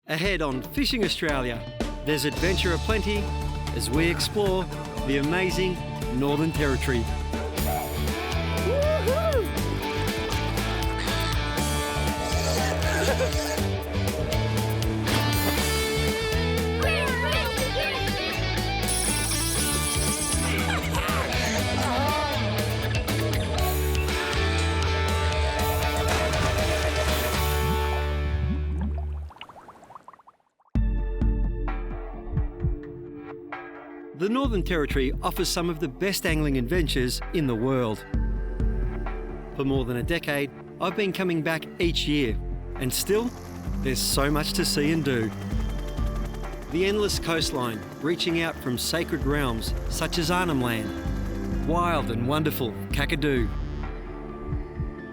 Ahead on Fishing Australia, there's adventure aplenty as we explore the amazing Northern Territory. The Northern Territory offers some of the best angling adventures in the world. For more than a decade, I've been coming back each year, and still, there's so much to see and do. The endless coastline, reaching out from sacred realms such as Arnhem Land, wild and wonderful Kakadu,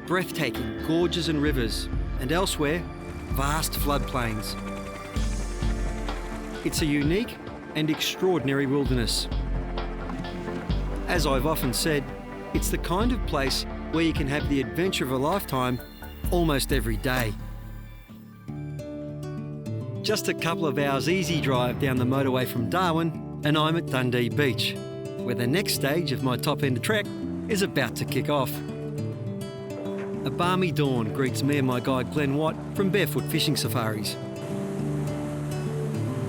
breathtaking gorges and rivers, and elsewhere, vast floodplains. It's a unique and extraordinary wilderness. As I've often said, it's the kind of place where you can have the adventure of a lifetime almost every day. Just a couple of hours easy drive down the motorway from Darwin and I'm at Dundee Beach, where the next stage of my top end trek is about to kick off. A balmy dawn greets me and my guide Glenn Watt from Barefoot Fishing Safaris.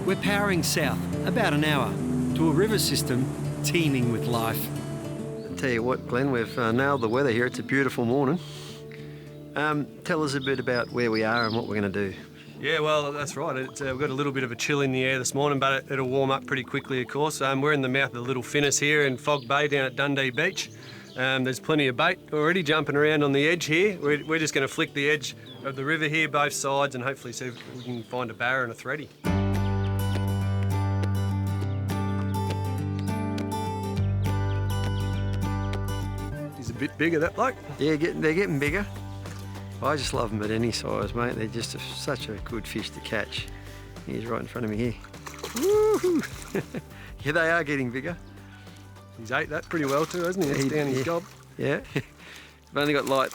We're powering south about an hour to a river system teeming with life. I'll tell you what, Glenn, we've nailed the weather here. It's a beautiful morning. Tell us a bit about where we are and what we're going to do. Yeah, well, that's right. We've got a little bit of a chill in the air this morning, but it'll warm up pretty quickly, of course. We're in the mouth of the Little Finnis here in Fog Bay down at Dundee Beach. There's plenty of bait already jumping around on the edge here. We're just going to flick the edge of the river here, both sides, and hopefully see if we can find a barra and a thready. He's a bit bigger, that bloke. Yeah, they're getting bigger. I just love them at any size, mate. They're just such a good fish to catch. He's right in front of me here. Woo-hoo. Yeah, they are getting bigger. He's ate that pretty well too, hasn't he? That's down his gob. Yeah. I've only got light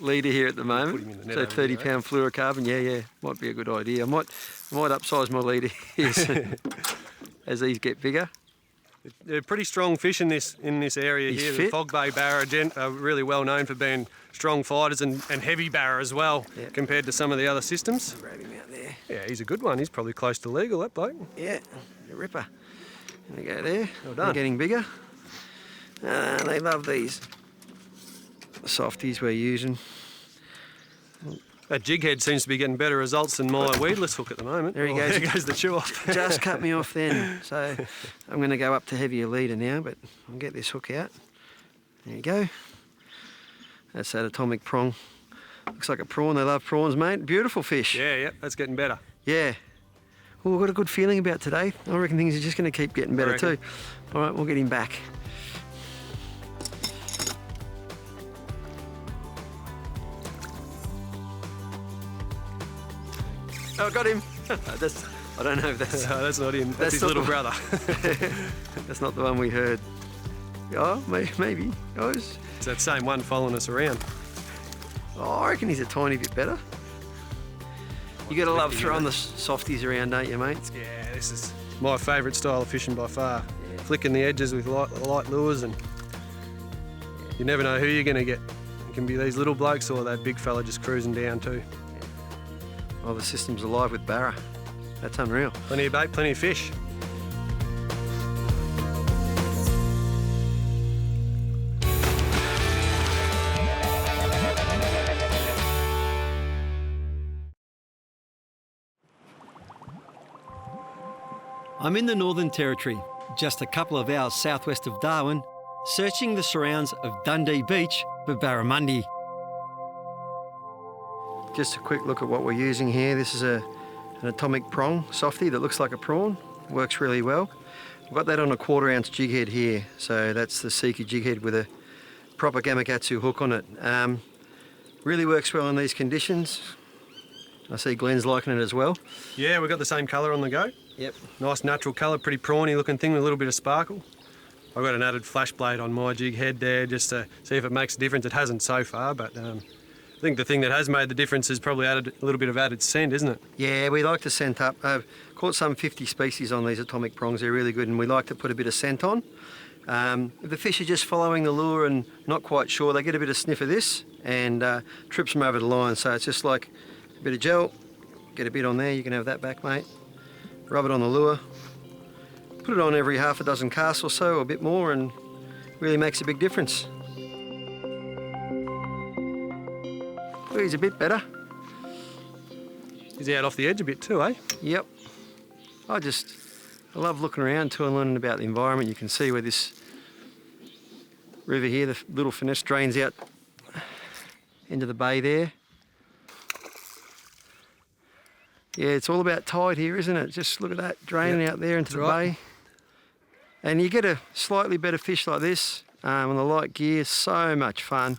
leader here at the moment. Put him in the net So 30 pound fluorocarbon, yeah. Might be a good idea. I might upsize my leader as these get bigger. They're pretty strong fish in this area He's here. fit. The Fog Bay barra are really well known for being strong fighters and heavy barra as well, compared to some of the other systems. Grab him out there. Yeah, he's a good one. He's probably close to legal, that bloke. Yeah, a ripper. There we go there. Well done. They're getting bigger. They love these softies we're using. That jig head seems to be getting better results than my weedless hook at the moment. There he goes. There goes the chew off. Just cut me off then. So I'm going to go up to heavier leader now, but I'll get this hook out. There you go. That's that atomic prong. Looks like a prawn. They love prawns, mate. Beautiful fish. Yeah, that's getting better. Yeah. Well, we've got a good feeling about today. I reckon things are just going to keep getting better too. All right, we'll get him back. Oh, I got him. I don't know if that's... No, that's not him. That's his little brother. That's not the one we heard. Oh, maybe. Oh, It's that same one following us around. I reckon he's a tiny bit better. You got to love throwing the softies around, don't you, mate? Yeah, this is my favourite style of fishing by far. Yeah. Flicking the edges with light lures, and you never know who you're going to get. It can be these little blokes or that big fella just cruising down too. Oh, the system's alive with barra. That's unreal. Plenty of bait, plenty of fish. I'm in the Northern Territory, just a couple of hours southwest of Darwin, searching the surrounds of Dundee Beach for barramundi. Just a quick look at what we're using here. This is an atomic prong softie that looks like a prawn. Works really well. I've got that on a 1/4 ounce jig head here. So that's the Sika jig head with a proper Gamakatsu hook on it. Really works well in these conditions. I see Glenn's liking it as well. Yeah, we've got the same colour on the go. Yep. Nice natural colour, pretty prawny looking thing with a little bit of sparkle. I've got an added flash blade on my jig head there just to see if it makes a difference. It hasn't so far, but think the thing that has made the difference is probably added a little bit of added scent, isn't it? Yeah, we like to scent up. I've caught some 50 species on these atomic prongs. They're really good, and we like to put a bit of scent on. If the fish are just following the lure and not quite sure, they get a bit of sniff of this and trips them over the line. So it's just like a bit of gel, get a bit on there, you can have that back, mate. Rub it on the lure. Put it on every half a dozen casts or so, or a bit more, and really makes a big difference. Oh, he's a bit better. He's out off the edge a bit too, eh? Yep. I love looking around too and learning about the environment. You can see where this river here, the little finesse, drains out into the bay there. Yeah, it's all about tide here, isn't it? Just look at that, draining out there into the bay. And you get a slightly better fish like this on the light gear, so much fun.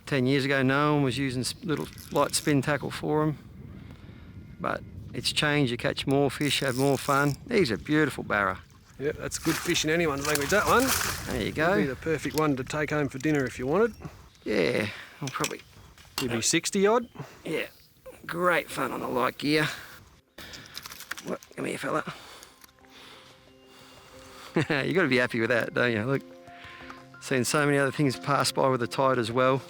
10 years ago, no one was using little light spin tackle for them. But it's changed, you catch more fish, have more fun. He's a beautiful barra. Yeah, that's good fish in anyone's language, that one. There you go. Would be the perfect one to take home for dinner if you wanted. Yeah, I'll probably... Maybe 60 odd. Yeah, great fun on the light gear. What? Come here, fella. You got to be happy with that, don't you? Look, seen so many other things pass by with the tide as well.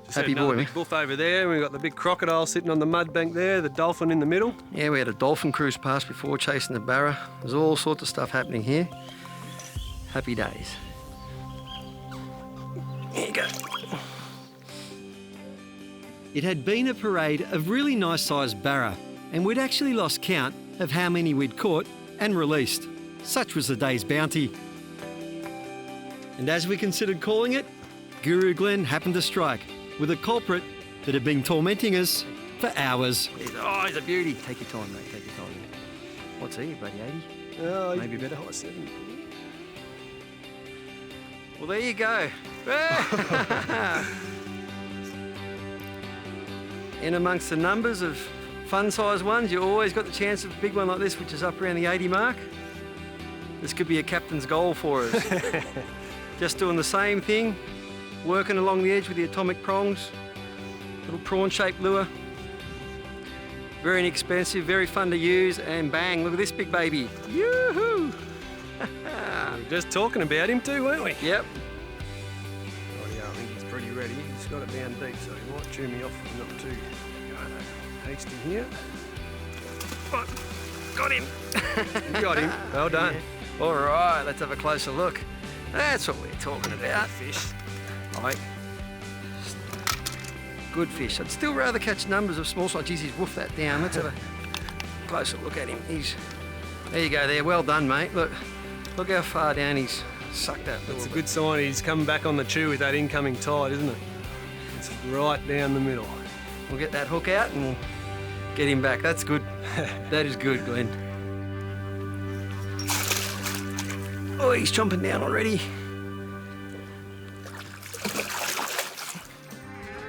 Just Happy another boy, big buff over there. We've got the big crocodile sitting on the mud bank there, the dolphin in the middle. Yeah, we had a dolphin cruise past before chasing the barra. There's all sorts of stuff happening here. Happy days. Here you go. It had been a parade of really nice sized barra, and we'd actually lost count of how many we'd caught and released. Such was the day's bounty. And as we considered calling it, Guru Glenn happened to strike with a culprit that had been tormenting us for hours. Oh, he's a beauty. Take your time, mate, take your time. What's he, buddy, 80? Oh, Maybe better. high 70. Well, there you go. In amongst the numbers of fun-sized ones, you always got the chance of a big one like this, which is up around the 80 mark. This could be a captain's goal for us. Just doing the same thing, working along the edge with the atomic prongs, little prawn-shaped lure. Very inexpensive, very fun to use, and bang, look at this big baby. Yoo-hoo! We were just talking about him too, weren't we? Yep. Rightio, I think he's pretty ready. He's got it down deep, so he might chew me off if not too hasty here. Oh, got him! You got him. Well done. Yeah. All right, let's have a closer look. That's what we're talking about. Fish. Right. Good fish. I'd still rather catch numbers of small size. Geez, he's woofed that down. Let's have a closer look at him. There you go there. Well done, mate. Look how far down he's sucked that. That's a good sign he's coming back on the chew with that incoming tide, isn't it? It's right down the middle. We'll get that hook out and we'll get him back. That's good. That is good, Glenn. Oh, he's chomping down already.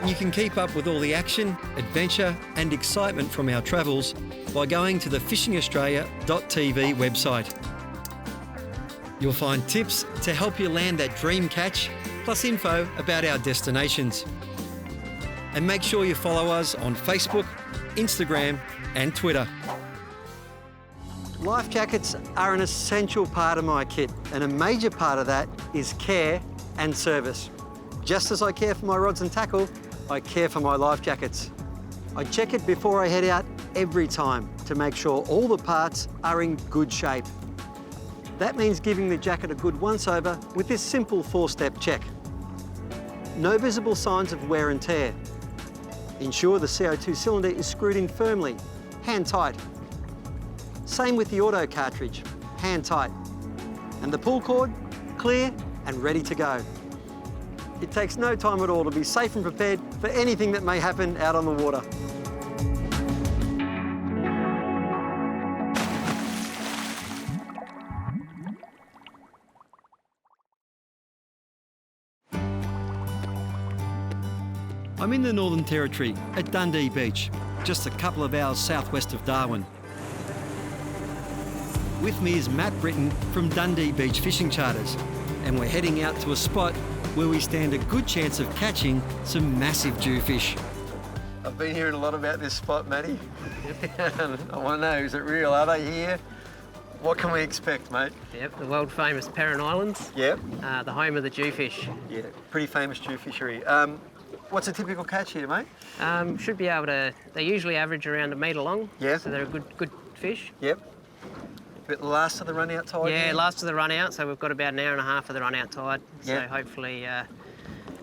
You can keep up with all the action, adventure and excitement from our travels by going to the fishingaustralia.tv website. You'll find tips to help you land that dream catch, plus info about our destinations. And make sure you follow us on Facebook, Instagram and Twitter. Life jackets are an essential part of my kit, and a major part of that is care and service. Just as I care for my rods and tackle, I care for my life jackets. I check it before I head out every time to make sure all the parts are in good shape. That means giving the jacket a good once-over with this simple 4-step check. No visible signs of wear and tear. Ensure the CO2 cylinder is screwed in firmly, hand tight. Same with the auto cartridge, hand tight. And the pull cord, clear and ready to go. It takes no time at all to be safe and prepared for anything that may happen out on the water. I'm in the Northern Territory at Dundee Beach, just a couple of hours southwest of Darwin. With me is Matt Britton from Dundee Beach Fishing Charters. and we're heading out to a spot where we stand a good chance of catching some massive jewfish. I've been hearing a lot about this spot, Matty. I want to know, is it real? Are they here? What can we expect, mate? Yep, the world famous Paternoster Islands. Yep. The home of the jewfish. Yeah, pretty famous jew fishery. What's a typical catch here, mate? Should be able to. They usually average around 1 metre long. Yeah. So they're a good fish. Yep. But last of the run out tide? Yeah, here? last of the run out. So we've got about 1.5 hours of the run out tide. Yeah. So hopefully,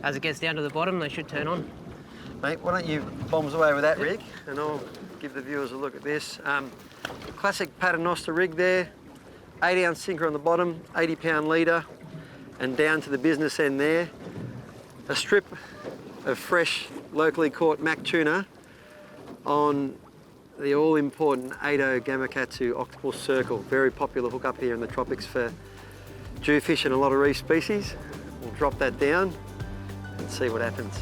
as it gets down to the bottom, they should turn on. Mate, why don't you bombs away with that rig, and I'll give the viewers a look at this. Classic Paternoster rig there, 8-ounce sinker on the bottom, 80-pound leader, and down to the business end there, a strip of fresh, locally caught mac tuna on the all-important 8.0 Gamakatsu octopus circle. Very popular hook up here in the tropics for jewfish and a lot of reef species. We'll drop that down and see what happens.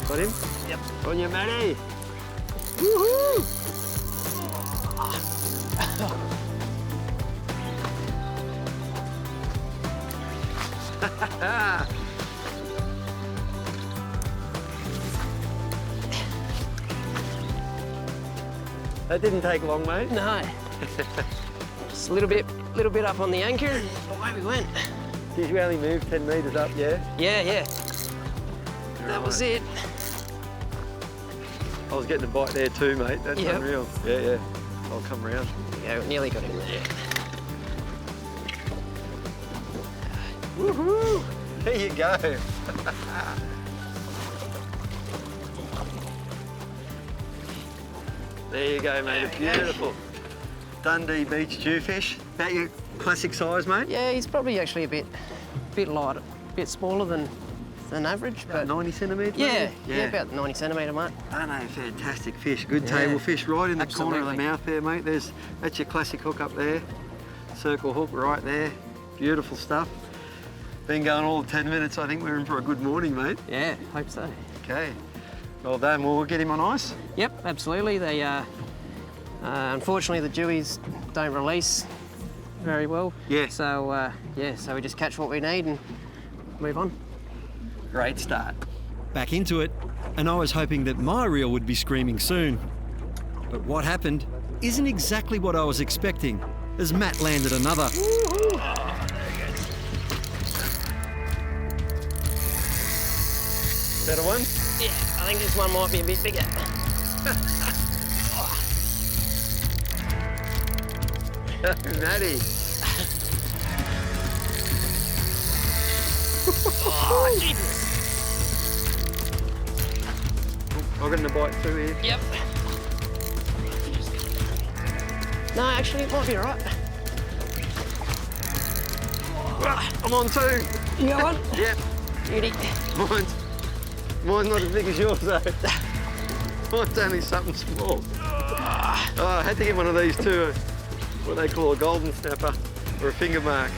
Got him? Yep. On you, Matty. Woohoo! That didn't take long, mate. No. Just a little bit up on the anchor, and away we went. Did you only move 10 metres up, yeah? Yeah. That was it. I was getting a bite there too, mate. That's Yep. unreal. Yeah. I'll come round. Yeah, nearly got him there. Woohoo! There you go. There you go, mate. It's beautiful. Dundee Beach jewfish. About your classic size, mate? Yeah, he's probably actually a bit lighter, a bit smaller than average, About but 90 centimetres? yeah, maybe? about the 90 centimetre mark. I know, fantastic fish. Good Yeah. table fish right in the corner of the Absolutely. mouth there, mate. That's your classic hook up there. Circle hook right there. Beautiful stuff. Been going all 10 minutes. I think we're in for a good morning, mate. Yeah, hope so. Okay. Well done. Well, we'll get him on ice. Yep, absolutely. They unfortunately the dewies don't release very well. Yeah. So so we just catch what we need and move on. Great start. Back into it, and I was hoping that my reel would be screaming soon. But what happened isn't exactly what I was expecting, as Matt landed another. Is that a one? Yeah, I think this one might be a bit bigger. Matty. Oh, Jesus. I've got a bite through here. Yep. No, actually, it might be all right. I'm on two. You got one? Yep. Beauty. Mine's not as big as yours though. Mine's only something small. Oh, I had to get one of these too. What they call a golden snapper or a finger mark.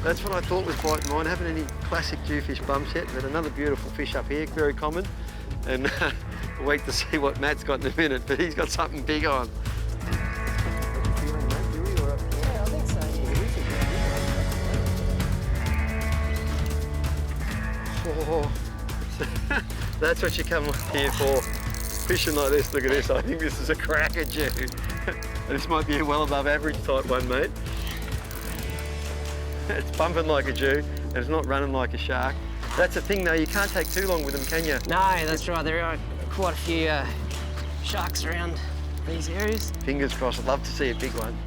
That's what I thought was biting mine. Haven't any classic jewfish bumps yet, but another beautiful fish up here, very common. And we'll wait to see what Matt's got in a minute, but he's got something big on. Yeah, I think so. Oh, that's what you come here for. Fishing like this, look at this. I think this is a cracker Jew. This might be a well above average type one, mate. It's bumping like a Jew, and it's not running like a shark. That's the thing though, you can't take too long with them, can you? No, that's right. There are quite a few sharks around these areas. Fingers crossed, I'd love to see a big one.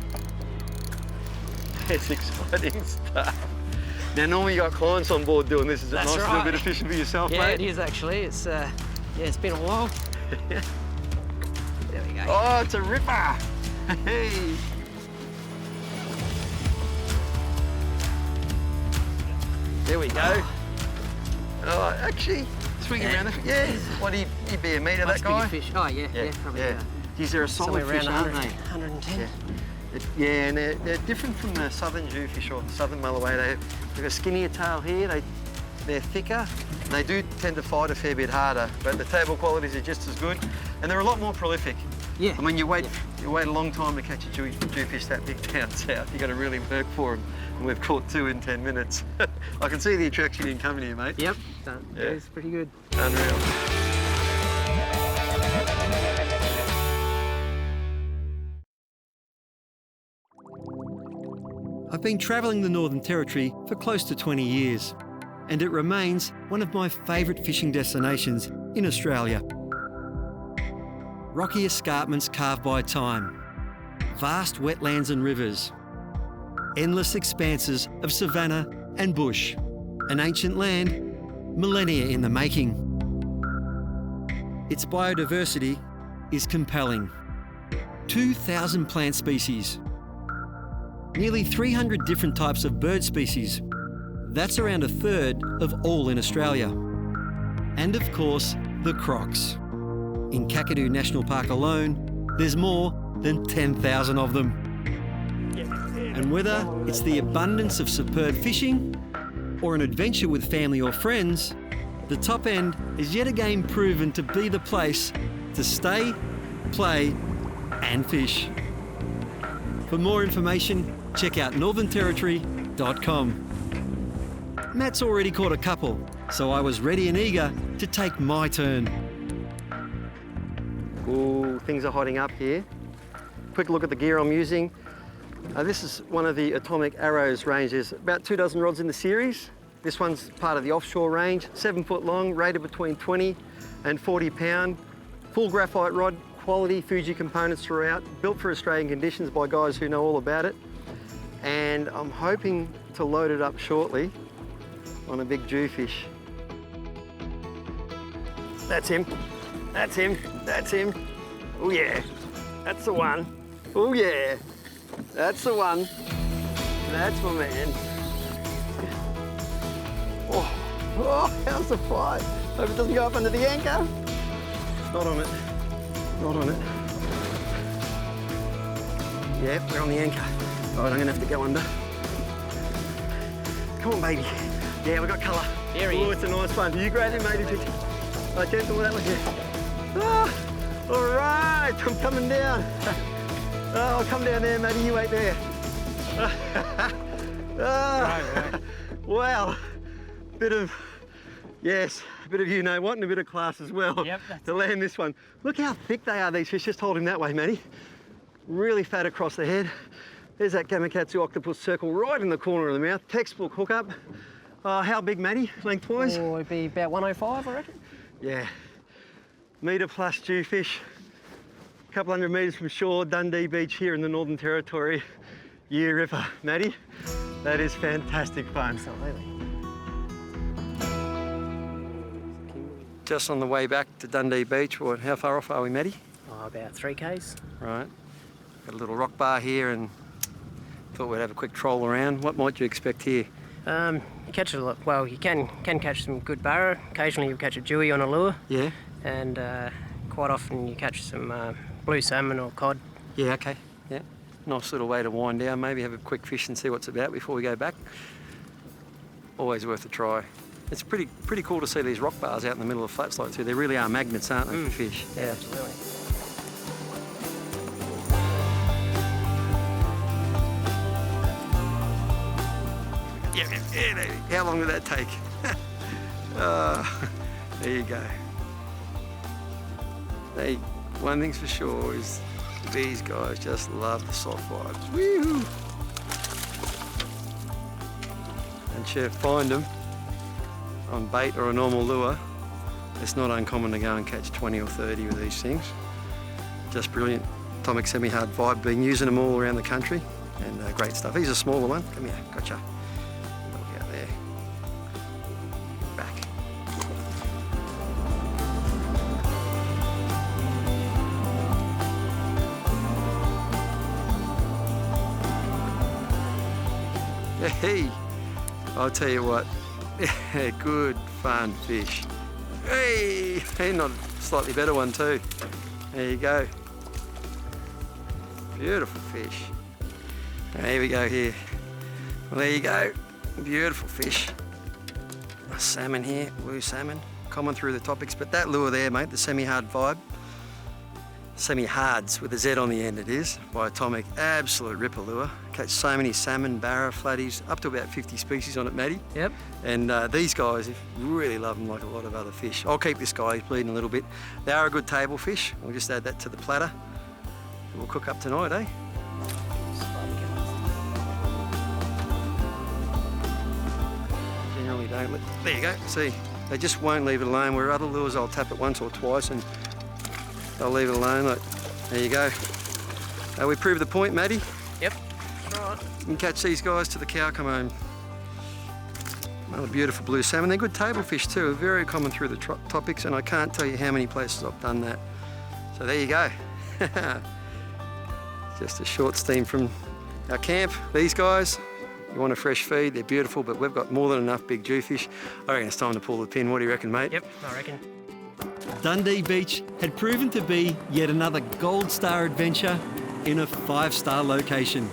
It's exciting stuff. Now normally you got clients on board doing this. Is it That's nice to do a right. bit of fishing for yourself, Yeah, mate? it is actually. It's it's been a while. There we go. Oh, it's a ripper! Hey! There we go. Oh, actually, swinging around the... Yeah, what, he'd be a metre, Much that guy? bigger fish. Oh, yeah, probably. yeah. Geez, they're a solid Somewhere fish, around aren't 100, they? 110. Yeah. Yeah, and they're different from the southern jewfish or the southern mulloway. They've got a skinnier tail here. They they're thicker. They do tend to fight a fair bit harder, but the table qualities are just as good, and they're a lot more prolific. Yeah. I mean, you wait a long time to catch a jewfish that big down south. You've got to really work for them, and we've caught 2 in 10 minutes. I can see the attraction in coming here, mate. Yep, Yeah. it's pretty good. Unreal. I've been travelling the Northern Territory for close to 20 years, and it remains one of my favourite fishing destinations in Australia. Rocky escarpments carved by time, vast wetlands and rivers, endless expanses of savanna and bush, an ancient land, millennia in the making. Its biodiversity is compelling. 2,000 plant species, nearly 300 different types of bird species. That's around a third of all in Australia. And of course, the crocs. In Kakadu National Park alone, there's more than 10,000 of them. And whether it's the abundance of superb fishing or an adventure with family or friends, the top end is yet again proven to be the place to stay, play and fish. For more information, check out northernterritory.com. Matt's already caught a couple, so I was ready and eager to take my turn. Ooh, things are hotting up here. Quick look at the gear I'm using. This is one of the Atomic Arrows range. There's about 2 dozen rods in the series. This one's part of the offshore range, 7 foot long, rated between 20 and 40 pound. Full graphite rod, quality Fuji components throughout, built for Australian conditions by guys who know all about it. And I'm hoping to load it up shortly on a big jewfish. That's him, that's him, that's him. Oh yeah, that's the one. Oh yeah, that's the one. That's my man. Oh, how's the fight? Hope it doesn't go up under the anchor. Not on it, not on it. Yep, we're on the anchor. All right, I'm gonna have to go under. Come on, baby. Yeah, we got colour. There he Oh, is. it's a nice one. You grab him, matey. Right, gentle with that one here. Ah, all right, I'm coming down. Oh, I'll come down there, matey. You wait there. Ah, wow. Bit of, yes, a bit of you know what and a bit of class as well. Yep, to land this one. Look how thick they are, these fish. Just hold him that way, Matty. Really fat across the head. There's that Gamakatsu octopus circle right in the corner of the mouth. Textbook hookup. How big, Matty, lengthwise? Oh, it'd be about 105, I reckon. Yeah. Metre plus jewfish. A couple hundred metres from shore, Dundee Beach here in the Northern Territory. Yea River. Matty, that is fantastic fun. Absolutely. Just on the way back to Dundee Beach. How far off are we, Matty? Oh, about 3 k's. Right. Got a little rock bar here and thought we'd have a quick troll around. What might you expect here? You catch a lot. Well, you can catch some good barra. Occasionally you catch a dewie on a lure, Yeah? and quite often you catch some blue salmon or cod. Yeah, okay. Yeah. Nice little way to wind down. Maybe have a quick fish and see what's about before we go back. Always worth a try. It's pretty cool to see these rock bars out in the middle of flats like too. They really are magnets, aren't they, for fish? Yeah, absolutely. Yeah. How long did that take? There you go. One thing's for sure is these guys just love the soft vibes. Woo-hoo! And you find them on bait or a normal lure, it's not uncommon to go and catch 20 or 30 with these things. Just brilliant. Atomic semi-hard vibe, been using them all around the country, and great stuff. He's a smaller one. Come here, gotcha. Look out there. Back. Hey, I'll tell you what. Good fun fish. Hey, not a slightly better one too. There you go. Beautiful fish. Here we go here. Well, there you go. Beautiful fish. Salmon here, blue salmon, common through the topics, but that lure there, mate, the semi-hard vibe, semi-hards with a Z on the end it is, by Atomic, absolute ripper lure. Catch so many salmon, barra, flatties, up to about 50 species on it, Matty. Yep. And these guys really love them like a lot of other fish. I'll keep this guy, he's bleeding a little bit. They are a good table fish. We'll just add that to the platter. We'll cook up tonight, eh? Generally don't let, there you go, see, they just won't leave it alone, where other lures I'll tap it once or twice and they'll leave it alone. Like, there you go. We proved the point, Matty. Yep. All right. You can catch these guys to the cow come home. Another beautiful blue salmon. They're good table fish too, very common through the topics, and I can't tell you how many places I've done that. So there you go. Just a short steam from our camp. These guys, you want a fresh feed, they're beautiful, but we've got more than enough big jewfish. I reckon it's time to pull the pin. What do you reckon, mate? Yep, I reckon. Dundee Beach had proven to be yet another gold star adventure in a 5-star location.